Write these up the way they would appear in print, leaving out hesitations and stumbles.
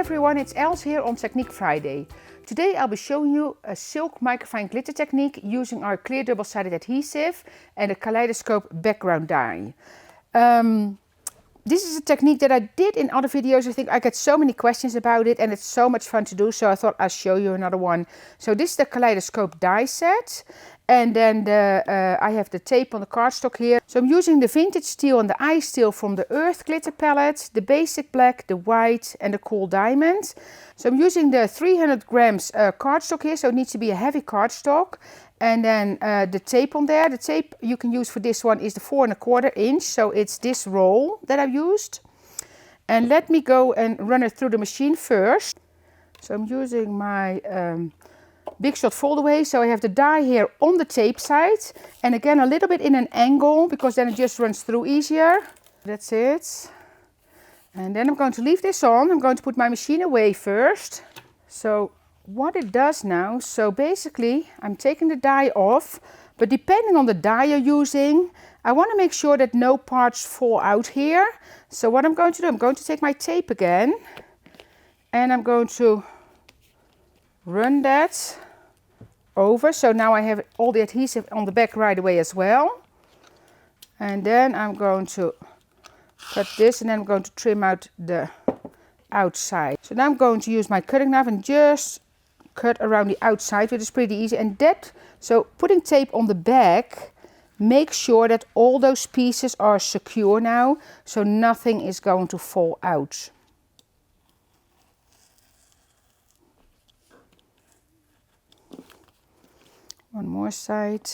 everyone, it's Els here on Technique Friday. Today I'll be showing you a silk microfine glitter technique using our clear double-sided adhesive and a Kaleidoscope background die. This is a technique that I did in other videos. I think I get so many questions about it and it's so much fun to do, so I thought I'll show you another one. So this is the Kaleidoscope die set. And then I have the tape on the cardstock here. So I'm using the vintage steel and the ice steel from the Earth glitter palette, the basic black, the white and the cool diamond. So I'm using the 300 grams cardstock here, so it needs to be a heavy cardstock. And then the tape on there. The tape you can use for this one is the 4 1/4 inch, so it's this roll that I've used. And let me go and run it through the machine first. So I'm using my Big Shot fold away, so I have the die here on the tape side and again a little bit in an angle because then it just runs through easier. That's it. And then I'm going to leave this on. I'm going to put my machine away first. So what it does now, so basically I'm taking the die off, but depending on the die you're using, I want to make sure that no parts fall out here. So what I'm going to do, I'm going to take my tape again and I'm going to run that over. So now I have all the adhesive on the back right away as well. And then I'm going to cut this and then I'm going to trim out the outside. So now I'm going to use my cutting knife and just cut around the outside, which is pretty easy. And that, so putting tape on the back, make sure that all those pieces are secure now, so nothing is going to fall out. One more side.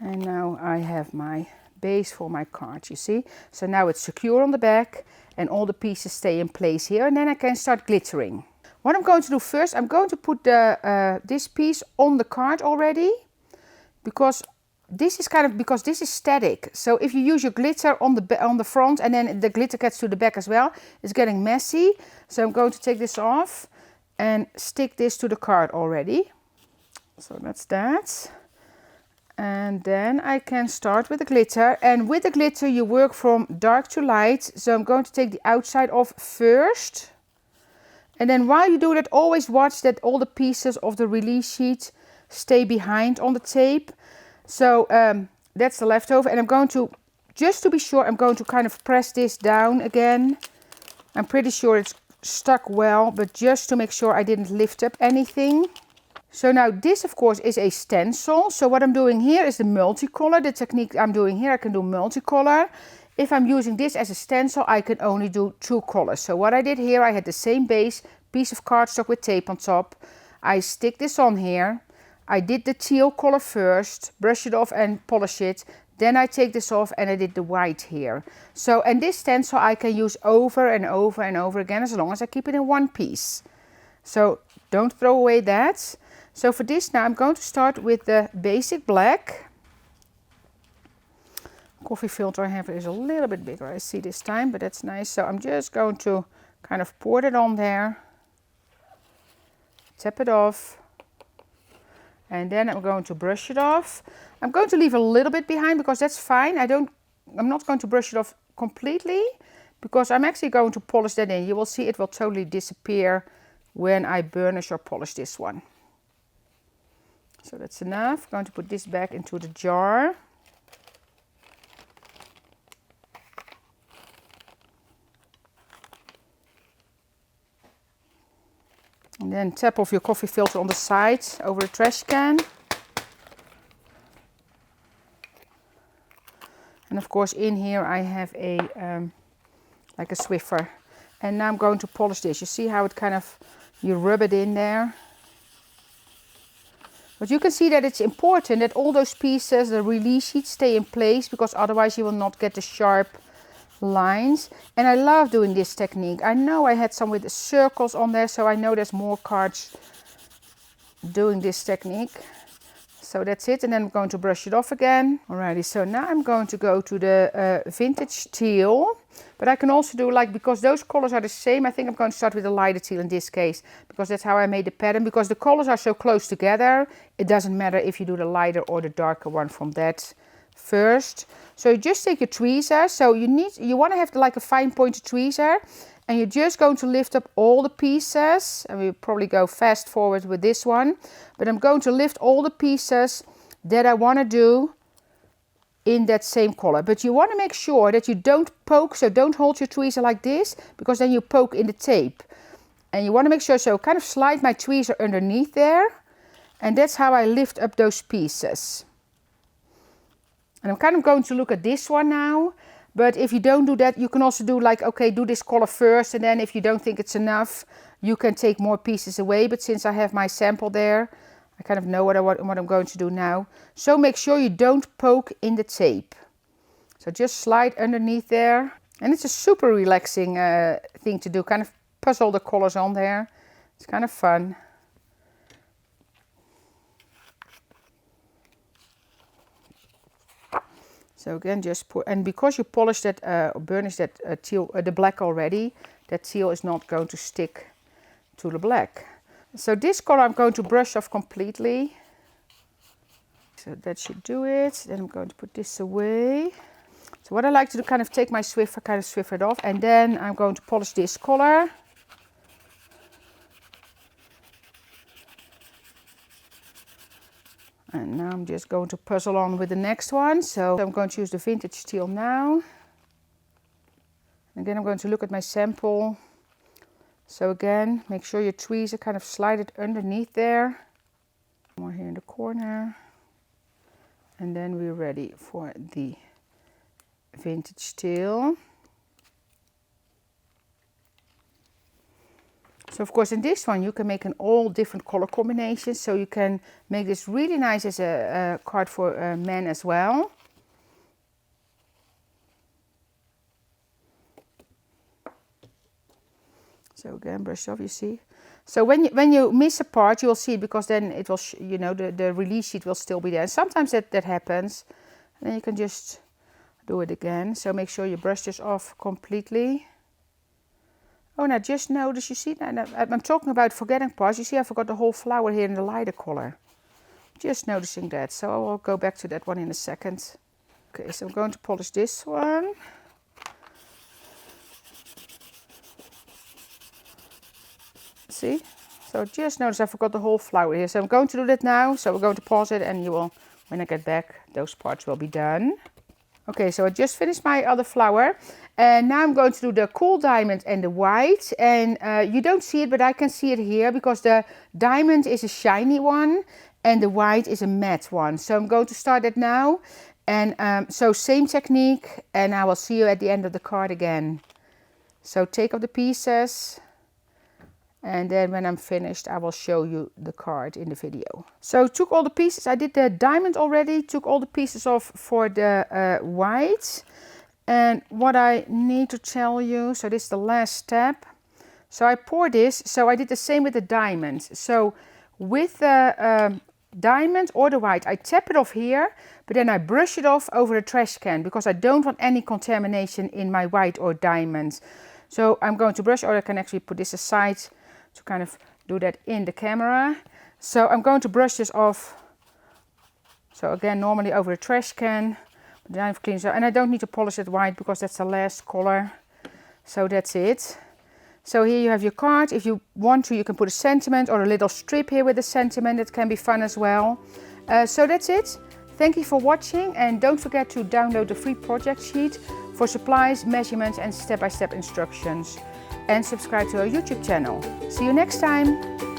And now I have my base for my card, you see. So now it's secure on the back and all the pieces stay in place here. And then I can start glittering. What I'm going to do first, I'm going to put this piece on the card already. Because this is static. So if you use your glitter on the front and then the glitter gets to the back as well, it's getting messy. So I'm going to take this off and stick this to the card already. So that's that. And then I can start with the glitter. And with the glitter you work from dark to light. So I'm going to take the outside off first. And then while you do that, always watch that all the pieces of the release sheet stay behind on the tape. So that's the leftover. And I'm going to, just to be sure, I'm going to kind of press this down again. I'm pretty sure it's stuck well, but just to make sure I didn't lift up anything. So now this of course is a stencil. So what I'm doing here is the multicolor. The technique I'm doing here, I can do multicolor. If I'm using this as a stencil, I can only do 2 colors. So what I did here, I had the same base, piece of cardstock with tape on top. I stick this on here. I did the teal color first, brush it off and polish it. Then I take this off and I did the white here. So, and this stencil I can use over and over and over again as long as I keep it in one piece. So don't throw away that. So for this now I'm going to start with the basic black. Coffee filter I have is a little bit bigger, I see this time, but that's nice. So I'm just going to kind of pour it on there. Tap it off. And then I'm going to brush it off. I'm going to leave a little bit behind because that's fine. I'm not going to brush it off completely because I'm actually going to polish that in. You will see it will totally disappear when I burnish or polish this one. So that's enough. I'm going to put this back into the jar. And then tap off your coffee filter on the side over the trash can. And of course in here I have a like a Swiffer. And now I'm going to polish this. You see how it kind of, you rub it in there. But you can see that it's important that all those pieces, the release sheets, stay in place because otherwise you will not get the sharp lines. And I love doing this technique. I know I had some with the circles on there, so I know there's more cards doing this technique. So that's it, and then I'm going to brush it off again. Alrighty, so now I'm going to go to the vintage teal. But I can also do like, because those colors are the same, I think I'm going to start with the lighter teal in this case. Because that's how I made the pattern. Because the colors are so close together, it doesn't matter if you do the lighter or the darker one from that first. So you just take your tweezer. So you want to have like a fine pointed tweezer, and you're just going to lift up all the pieces. And we'll probably go fast forward with this one, but I'm going to lift all the pieces that I want to do in that same color. But you want to make sure that you don't poke, so don't hold your tweezer like this, because then you poke in the tape. And you want to make sure, so kind of slide my tweezer underneath there, and that's how I lift up those pieces. And I'm kind of going to look at this one now, but if you don't do that, you can also do like, okay, do this color first, and then if you don't think it's enough, you can take more pieces away. But since I have my sample there, I kind of know what I'm going to do now. So make sure you don't poke in the tape. So just slide underneath there. And it's a super relaxing thing to do, kind of puzzle the colors on there. It's kind of fun. So again, just pour, and because you polished that or burnished that teal, the black already, that teal is not going to stick to the black. So this color I'm going to brush off completely. So that should do it. Then I'm going to put this away. So what I like to do, kind of take my Swiffer, kind of Swiffer it off, and then I'm going to polish this color. And now I'm just going to puzzle on with the next one. So I'm going to use the vintage teal now. Again, I'm going to look at my sample. So again, make sure your tweezer kind of slide it underneath there. More here in the corner. And then we're ready for the vintage teal. So of course in this one you can make an all different color combinations, so you can make this really nice as a card for men as well. So again, brush off, you see. So when you miss a part, you will see it, because then it will, you know, the release sheet will still be there. And sometimes that happens, and then you can just do it again. So make sure you brush this off completely. Oh, and I just noticed, you see, I'm talking about forgetting parts. You see, I forgot the whole flower here in the lighter color. Just noticing that. So I will go back to that one in a second. Okay, so I'm going to polish this one. See? So just notice I forgot the whole flower here. So I'm going to do that now. So we're going to pause it, and you will, when I get back, those parts will be done. Okay, so I just finished my other flower, and now I'm going to do the cool diamond and the white. And you don't see it, but I can see it here, because the diamond is a shiny one and the white is a matte one. So I'm going to start that now. And so same technique, and I will see you at the end of the card again. So take off the pieces. And then when I'm finished, I will show you the card in the video. So took all the pieces. I did the diamond already. Took all the pieces off for the white. And what I need to tell you, so this is the last step. So I pour this. So I did the same with the diamond. So with the diamond or the white, I tap it off here, but then I brush it off over a trash can, because I don't want any contamination in my white or diamond. So I'm going to brush, or I can actually put this aside to kind of do that in the camera. So I'm going to brush this off. So again, normally over a trash can, but then I've cleaned it. And I don't need to polish it white, because that's the last color. So that's it. So here you have your card. If you want to, you can put a sentiment or a little strip here with a sentiment. It can be fun as well. So that's it. Thank you for watching, and don't forget to download the free project sheet for supplies, measurements and step-by-step instructions. And subscribe to our YouTube channel. See you next time!